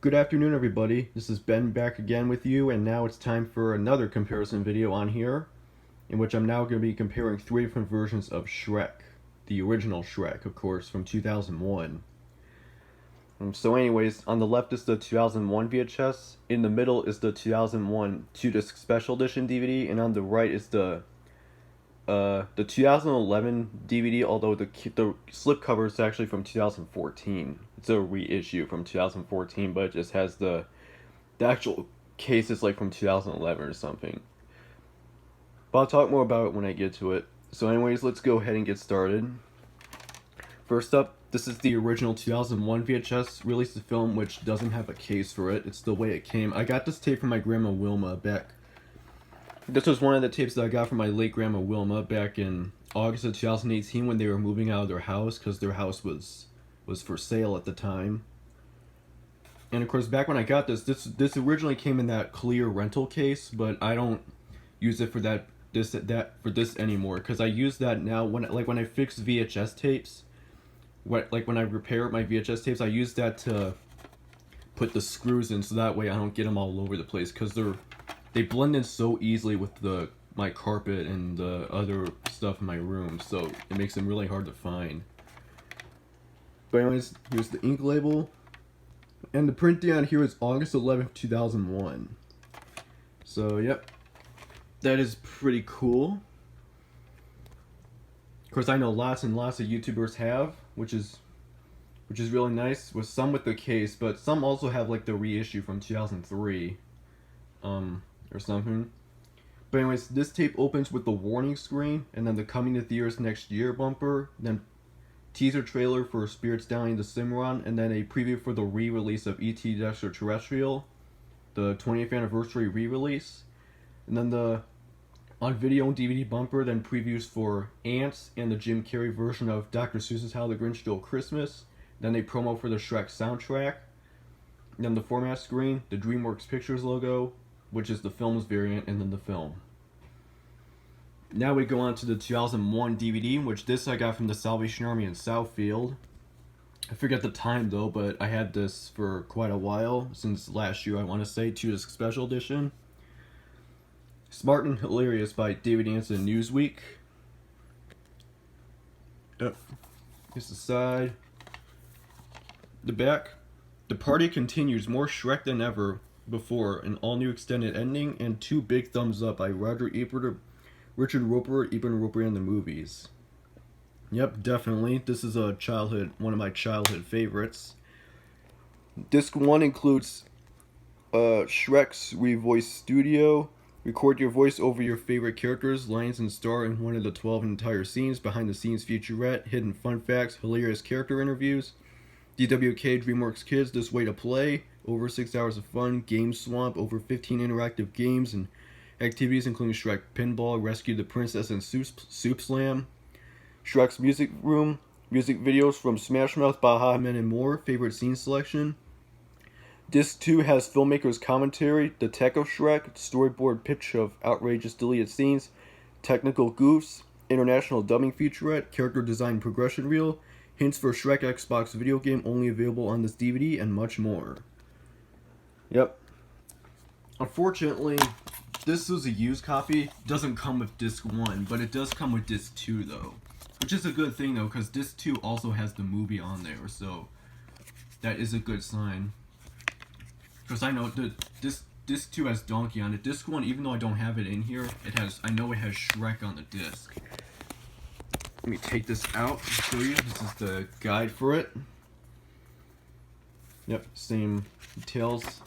Good afternoon, everybody. This is Ben back again with you, and now it's time for another comparison video on here, in which I'm now going to be comparing three different versions of Shrek. The original Shrek, of course, from 2001. So anyways, on the left is the 2001 VHS, in the middle is the 2001 2-disc special edition DVD, and on the right is the 2011 DVD, although the slipcover is actually from 2014. It's a reissue from 2014, but it just has the actual case is like from 2011 or something. But I'll talk more about it when I get to it. So anyways, let's go ahead and get started. First up, this is the original 2001 VHS released the film, which doesn't have a case for it. It's the way it came. I got this tape from my grandma Wilma back. This was one of the tapes that I got from my late grandma Wilma back in August of 2018 when they were moving out of their house because their house was for sale at the time. And of course, back when I got this originally came in that clear rental case, but I don't use it for this anymore because I use that now when I fix VHS tapes. When I repair my VHS tapes, I use that to put the screws in so that way I don't get them all over the place because they blend in so easily with my carpet and the other stuff in my room, so it makes them really hard to find. But anyways, here's the ink label. And the print date on here is August 11th, 2001. So, yep. That is pretty cool. Of course, I know lots and lots of YouTubers have, which is really nice, with some with the case, but some also have like the reissue from 2003. Or something. But anyways, this tape opens with the warning screen, and then the coming to theaters next year bumper, then teaser trailer for Spirits Down the Cimarron, and then a preview for the re-release of E.T. the Extraterrestrial, the 20th anniversary re-release, and then the on video and DVD bumper, then previews for Ants and the Jim Carrey version of Dr. Seuss's How the Grinch Stole Christmas, then a promo for the Shrek soundtrack, then the format screen, the DreamWorks Pictures logo, which is the film's variant, and then the film. Now we go on to the 2001 DVD, which this I got from the Salvation Army in Southfield. I forget the time though, but I had this for quite a while, since last year I want to say, 2-disc special edition. Smart and Hilarious by David Anson Newsweek. Yep. Here's the side. The back. The party continues, more Shrek than ever before, an all-new extended ending, and 2 big thumbs up by Roger Ebert, Richard Roeper, Eben Roeper in the movies. Yep, definitely. This is one of my childhood favorites. Disc 1 includes Shrek's Revoice Studio. Record your voice over your favorite characters, lines, and star in one of the 12 entire scenes, behind-the-scenes featurette, hidden fun facts, hilarious character interviews, DWK DreamWorks Kids, This Way to Play, over 6 hours of fun, Game Swamp, over 15 interactive games and activities including Shrek Pinball, Rescue the Princess, and Soup Slam, Shrek's Music Room, music videos from Smash Mouth, Baha Men, and more, favorite scene selection. Disc 2 has filmmakers' commentary, the tech of Shrek, storyboard pitch of outrageous deleted scenes, technical goofs, international dubbing featurette, character design progression reel, hints for Shrek Xbox video game only available on this DVD, and much more. Yep. Unfortunately, this is a used copy. It doesn't come with disc 1, but it does come with disc 2 though. Which is a good thing though, because disc 2 also has the movie on there, so that is a good sign. Because I know disc 2 has Donkey on it. Disc 1, even though I don't have it in here, I know it has Shrek on the disc. Let me take this out and show you. This is the guide for it. Yep, same details.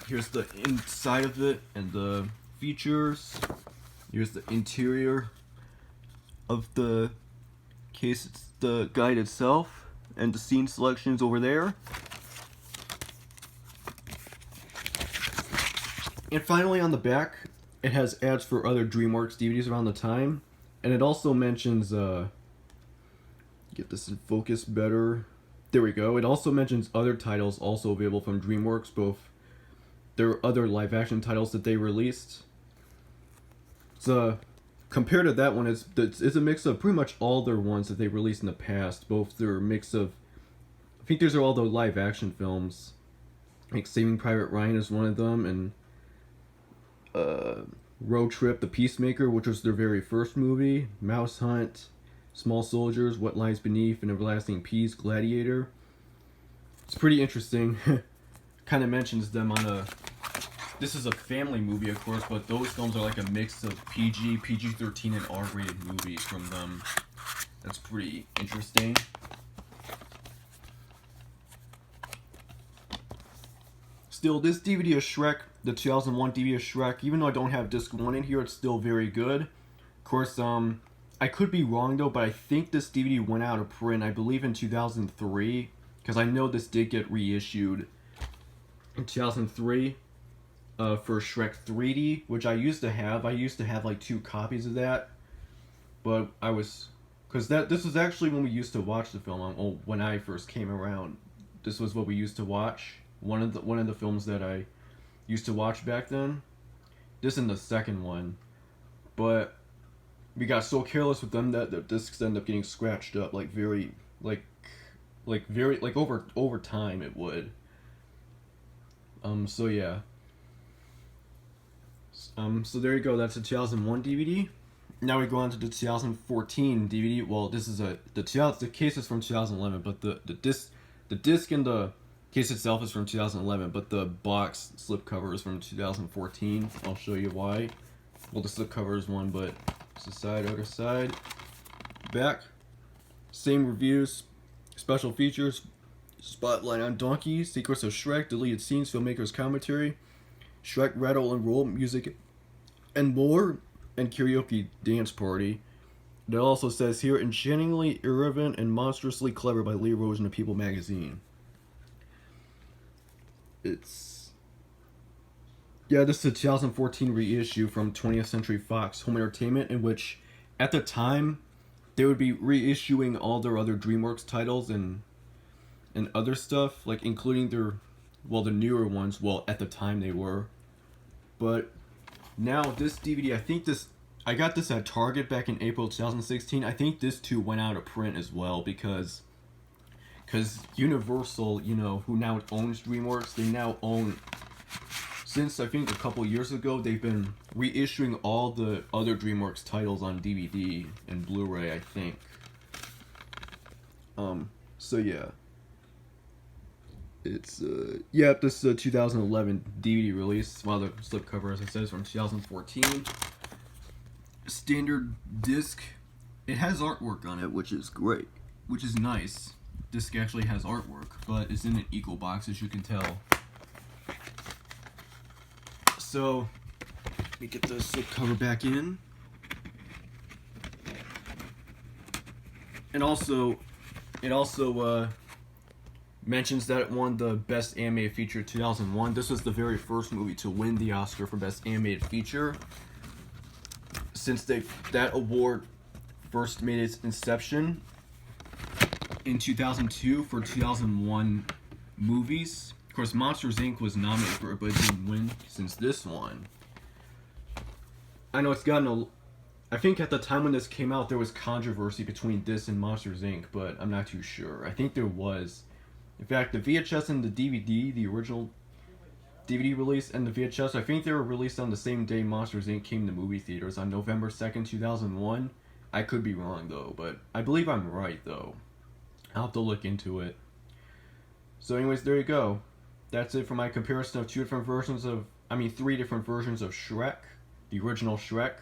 Here's the inside of it and the features. Here's the interior of the case. It's the guide itself and the scene selections over there. And finally on the back, it has ads for other DreamWorks DVDs around the time. And it also mentions, get this in focus better. There we go. It also mentions other titles also available from DreamWorks, both their other live action titles that they released. So compared to that one, it's a mix of pretty much all their ones that they released in the past. Both their mix of, I think these are all the live action films. Like Saving Private Ryan is one of them, and Road Trip, The Peacemaker, which was their very first movie, Mouse Hunt, Small Soldiers, What Lies Beneath, and Everlasting Peace, Gladiator. It's pretty interesting. Kind of mentions them on a. This is a family movie, of course, but those films are like a mix of PG, PG-13, and R-rated movies from them. That's pretty interesting. Still, this DVD of Shrek, the 2001 DVD of Shrek, even though I don't have disc 1 in here, it's still very good. Of course, I could be wrong though, but I think this DVD went out of print, I believe in 2003, because I know this did get reissued in 2003 for Shrek 3D, which I used to have. I used to have like 2 copies of that, but because this was actually when we used to watch the film. When I first came around, this was what we used to watch. One of the films that I used to watch back then. This and the second one, but we got so careless with them that the discs end up getting scratched up like very over time it would. So yeah. So there you go. That's a 2001 DVD. Now we go on to the 2014 DVD. Well, this is the case is from 2011, but the disc and the case itself is from 2011, but the box slipcover is from 2014. I'll show you why. Well, the slipcover is one, but it's the side, other side, back. Same reviews, special features, spotlight on Donkey, Secrets of Shrek, deleted scenes, filmmakers commentary, Shrek rattle and roll music, and more, and karaoke dance party. It also says here, enchantingly irreverent and monstrously clever by Lee Rosen of People magazine. This is a 2014 reissue from 20th Century Fox Home Entertainment, in which, at the time, they would be reissuing all their other DreamWorks titles and other stuff, like including the newer ones. Well, at the time they were, but now this DVD, I got this at Target back in April 2016. I think this too went out of print as well because Universal, who now owns DreamWorks, they now own, since I think a couple years ago, they've been reissuing all the other DreamWorks titles on DVD and Blu-ray, I think. So yeah. This is a 2011 DVD release, while the slipcover, as I said, is from 2014. Standard disc. It has artwork on it, which is great, which is nice. Disc actually has artwork, but it's in an equal box, as you can tell. So, let me get the slipcover back in. And also, it mentions that it won the Best Animated Feature 2001. This was the very first movie to win the Oscar for Best Animated Feature, since that award first made its inception in 2002 for 2001 movies. Of course, Monsters, Inc. was nominated for it, but it didn't win since this one. I know it's gotten I think at the time when this came out, there was controversy between this and Monsters, Inc., but I'm not too sure. I think there was. In fact, the VHS and the DVD, the original DVD release and the VHS, I think they were released on the same day Monsters, Inc. came to movie theaters, on November 2nd, 2001. I could be wrong, though, but I believe I'm right, though. I'll have to look into it. So anyways, there you go. That's it for my comparison of three different versions of Shrek, the original Shrek.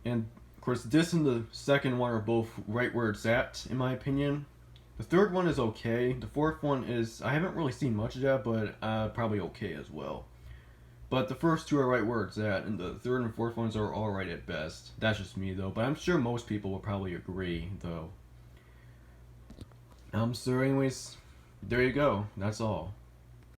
And, of course, this and the second one are both right where it's at, in my opinion. The third one is okay. The fourth one is, I haven't really seen much of that, but probably okay as well. But the first two are right where it's at, and the third and fourth ones are alright at best. That's just me, though, but I'm sure most people will probably agree, though. So anyways, there you go. That's all.